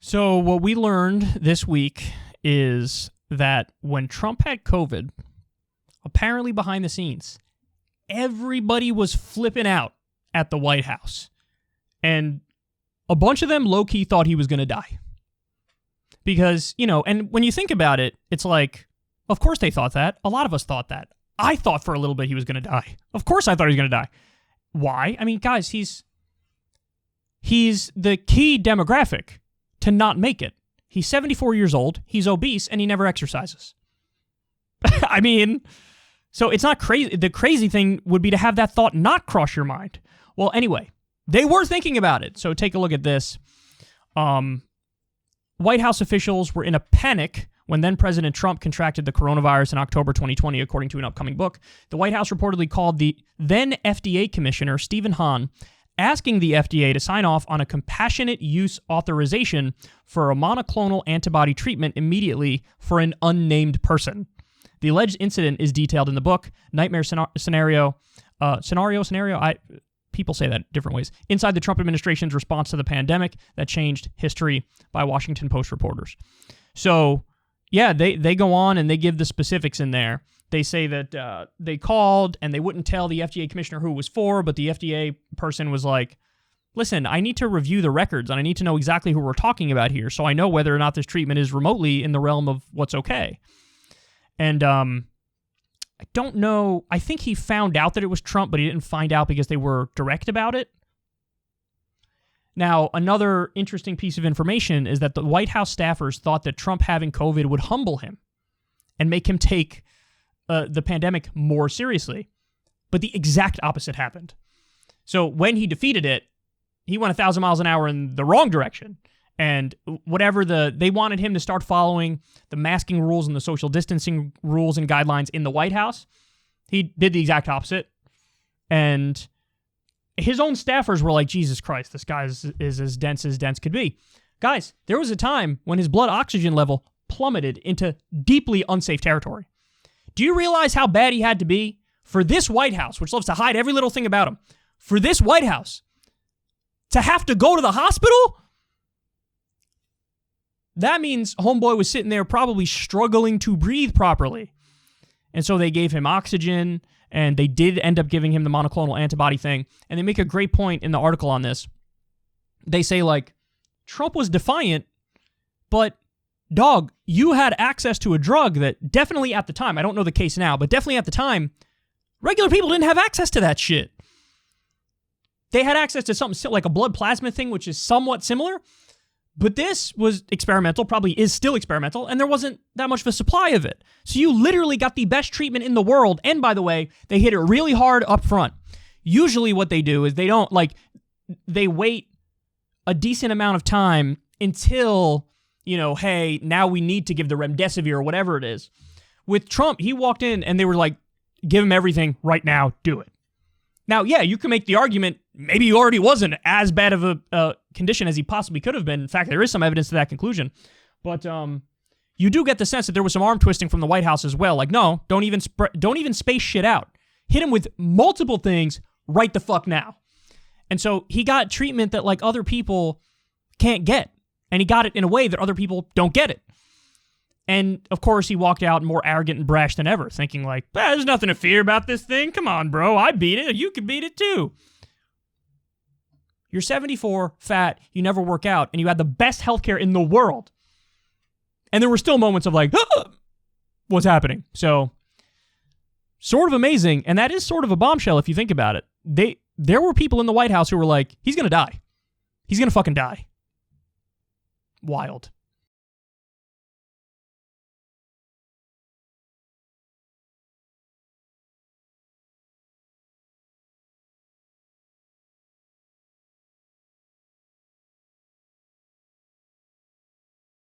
So what we learned this week is that when Trump had COVID, apparently behind the scenes, everybody was flipping out at the White House. And a bunch of them low-key thought he was going to die. Because, and when you think about it, it's like, of course they thought that. A lot of us thought that. I thought for a little bit he was going to die. Of course I thought he was going to die. Why? I mean, guys, he's the key demographic to not make it. He's 74 years old, he's obese, and he never exercises. I mean, so it's not crazy. The crazy thing would be to have that thought not cross your mind. Well, anyway, they were thinking about it. So take a look at this. White House officials were in a panic when then-President Trump contracted the coronavirus in October 2020, according to an upcoming book. The White House reportedly called the then FDA Commissioner, Stephen Hahn, asking the FDA to sign off on a compassionate use authorization for a monoclonal antibody treatment immediately for an unnamed person. The alleged incident is detailed in the book, Nightmare Scenario. People say that different ways. Inside the Trump administration's response to the pandemic that changed history, by Washington Post reporters. So, yeah, they go on and they give the specifics in there. They say that they called and they wouldn't tell the FDA commissioner who it was for, but the FDA person was like, listen, I need to review the records and I need to know exactly who we're talking about here so I know whether or not this treatment is remotely in the realm of what's okay. And I don't know. I think he found out that it was Trump, but he didn't find out because they were direct about it. Now, another interesting piece of information is that the White House staffers thought that Trump having COVID would humble him and make him take the pandemic more seriously. But the exact opposite happened. So when he defeated it, he went 1,000 miles an hour in the wrong direction. And whatever they wanted him to start following the masking rules and the social distancing rules and guidelines in the White House, he did the exact opposite. And his own staffers were like, Jesus Christ, this guy is as dense could be. Guys, there was a time when his blood oxygen level plummeted into deeply unsafe territory. Do you realize how bad he had to be for this White House, which loves to hide every little thing about him, for this White House to have to go to the hospital? That means homeboy was sitting there probably struggling to breathe properly. And so they gave him oxygen, and they did end up giving him the monoclonal antibody thing. And they make a great point in the article on this. They say, like, Trump was defiant, but, dog, you had access to a drug that definitely at the time, I don't know the case now, but definitely at the time, regular people didn't have access to that shit. They had access to something like a blood plasma thing, which is somewhat similar. But this was experimental, probably is still experimental, and there wasn't that much of a supply of it. So you literally got the best treatment in the world, and by the way, they hit it really hard up front. Usually what they do is they wait a decent amount of time until, hey, now we need to give the remdesivir or whatever it is. With Trump, he walked in and they were like, give him everything right now, do it. Now, yeah, you can make the argument, maybe he already wasn't as bad of a condition as he possibly could have been. In fact, there is some evidence to that conclusion. But you do get the sense that there was some arm twisting from the White House as well. Like, no, don't even space shit out. Hit him with multiple things right the fuck now. And so he got treatment that like other people can't get. And he got it in a way that other people don't get it. And, of course, he walked out more arrogant and brash than ever, thinking like, there's nothing to fear about this thing. Come on, bro. I beat it. You can beat it, too. You're 74, fat, you never work out, and you had the best healthcare in the world. And there were still moments of like, what's happening? So, sort of amazing, and that is sort of a bombshell if you think about it. There were people in the White House who were like, he's going to die. He's going to fucking die. Wild.